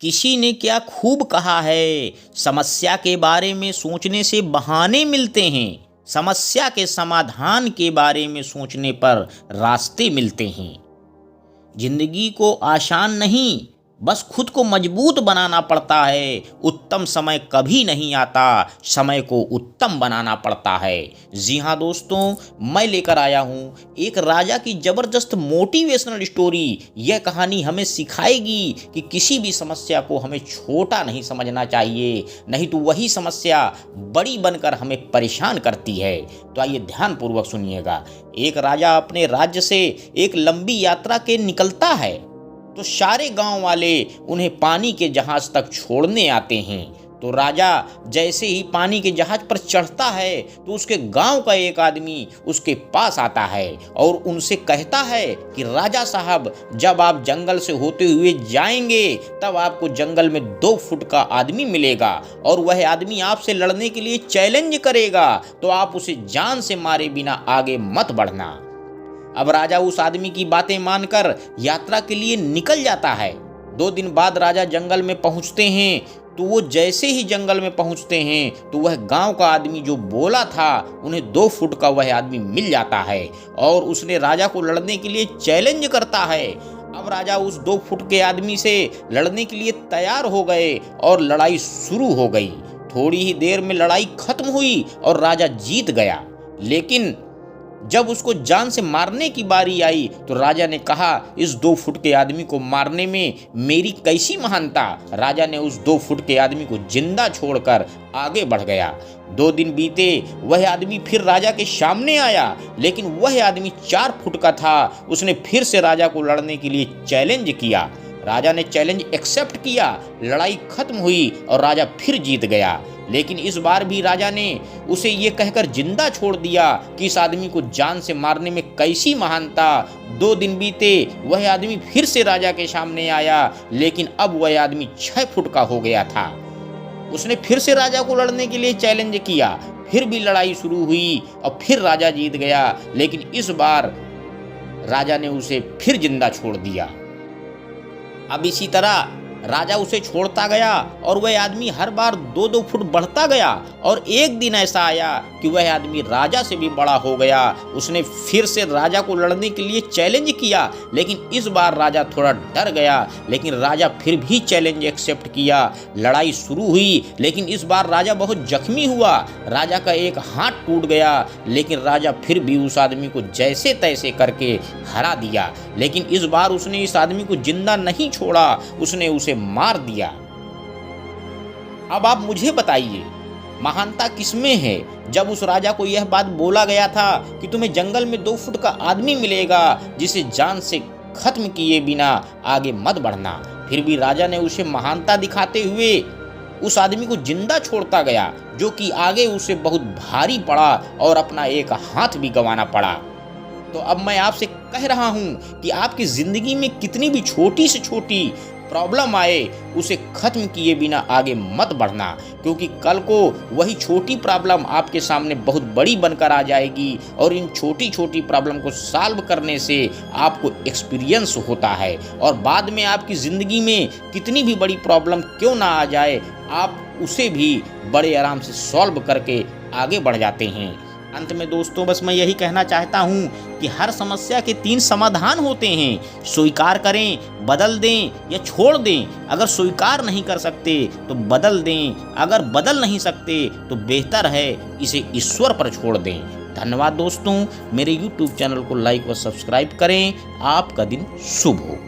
किसी ने क्या खूब कहा है, समस्या के बारे में सोचने से बहाने मिलते हैं, समस्या के समाधान के बारे में सोचने पर रास्ते मिलते हैं। जिंदगी को आसान नहीं, बस खुद को मजबूत बनाना पड़ता है। उत्तम समय कभी नहीं आता, समय को उत्तम बनाना पड़ता है। जी हाँ दोस्तों, मैं लेकर आया हूँ एक राजा की ज़बरदस्त मोटिवेशनल स्टोरी। यह कहानी हमें सिखाएगी कि किसी भी समस्या को हमें छोटा नहीं समझना चाहिए, नहीं तो वही समस्या बड़ी बनकर हमें परेशान करती है। तो आइए ध्यानपूर्वक सुनिएगा। एक राजा अपने राज्य से एक लंबी यात्रा के निकलता है तो सारे गांव वाले उन्हें पानी के जहाज तक छोड़ने आते हैं। तो राजा जैसे ही पानी के जहाज पर चढ़ता है तो उसके गांव का एक आदमी उसके पास आता है और उनसे कहता है कि राजा साहब, जब आप जंगल से होते हुए जाएंगे तब आपको जंगल में 2 फुट का आदमी मिलेगा और वह आदमी आपसे लड़ने के लिए चैलेंज करेगा, तो आप उसे जान से मारे बिना आगे मत बढ़ना। अब राजा उस आदमी की बातें मानकर यात्रा के लिए निकल जाता है। 2 दिन बाद राजा जंगल में पहुंचते हैं। तो वो जैसे ही जंगल में पहुंचते हैं तो वह गांव का आदमी जो बोला था, उन्हें 2 फुट का वह आदमी मिल जाता है और उसने राजा को लड़ने के लिए चैलेंज करता है। अब राजा उस 2 फुट के आदमी से लड़ने के लिए तैयार हो गए और लड़ाई शुरू हो गई। थोड़ी ही देर में लड़ाई खत्म हुई और राजा जीत गया। लेकिन जब उसको जान से मारने की बारी आई तो राजा ने कहा, इस 2 फुट के आदमी को मारने में मेरी कैसी महानता। राजा ने उस 2 फुट के आदमी को जिंदा छोड़कर आगे बढ़ गया। 2 दिन बीते, वह आदमी फिर राजा के सामने आया, लेकिन वह आदमी 4 फुट का था। उसने फिर से राजा को लड़ने के लिए चैलेंज किया। राजा ने चैलेंज एक्सेप्ट किया, लड़ाई खत्म हुई और राजा फिर जीत गया। लेकिन इस बार भी राजा ने उसे ये कहकर जिंदा छोड़ दिया कि इस आदमी को जान से मारने में कैसी महानता। 2 दिन बीते, वह आदमी फिर से राजा के सामने आया, लेकिन अब वह आदमी 6 फुट का हो गया था। उसने फिर से राजा को लड़ने के लिए चैलेंज किया, फिर भी लड़ाई शुरू हुई और फिर राजा जीत गया। लेकिन इस बार राजा ने उसे फिर जिंदा छोड़ दिया। अब इसी तरह राजा उसे छोड़ता गया और वह आदमी हर बार 2-2 फुट बढ़ता गया और एक दिन ऐसा आया कि वह आदमी राजा से भी बड़ा हो गया। उसने फिर से राजा को लड़ने के लिए चैलेंज किया, लेकिन इस बार राजा थोड़ा डर गया, लेकिन राजा फिर भी चैलेंज एक्सेप्ट किया। लड़ाई शुरू हुई, लेकिन इस बार राजा बहुत जख्मी हुआ। राजा का एक हाथ टूट गया, लेकिन राजा फिर भी उस आदमी को जैसे तैसे करके हरा दिया। लेकिन इस बार उसने इस आदमी को जिंदा नहीं छोड़ा, उसने उसे मार दिया। अब आप मुझे बताइए, महानता किसमें है? जब उस राजा को यह बात बोला गया था कि तुम्हें जंगल में 2 फुट का आदमी मिलेगा जिसे जान से खत्म किए बिना आगे मत बढ़ना, फिर भी राजा ने उसे महानता दिखाते हुए उस आदमी को जिंदा छोड़ता गया, जो कि आगे उसे बहुत भारी पड़ा और अपना एक हाथ भी गंवाना पड़ा। तो अब मैं आपसे कह रहा हूं कि आपकी जिंदगी में कितनी भी छोटी से छोटी प्रॉब्लम आए, उसे खत्म किए बिना आगे मत बढ़ना, क्योंकि कल को वही छोटी प्रॉब्लम आपके सामने बहुत बड़ी बनकर आ जाएगी और इन छोटी छोटी प्रॉब्लम को सॉल्व करने से आपको एक्सपीरियंस होता है और बाद में आपकी ज़िंदगी में कितनी भी बड़ी प्रॉब्लम क्यों ना आ जाए, आप उसे भी बड़े आराम से सॉल्व करके आगे बढ़ जाते हैं। अंत में दोस्तों, बस मैं यही कहना चाहता हूँ कि हर समस्या के 3 समाधान होते हैं। स्वीकार करें, बदल दें या छोड़ दें। अगर स्वीकार नहीं कर सकते तो बदल दें, अगर बदल नहीं सकते तो बेहतर है इसे ईश्वर पर छोड़ दें। धन्यवाद दोस्तों, मेरे YouTube चैनल को लाइक व सब्सक्राइब करें। आपका दिन शुभ हो।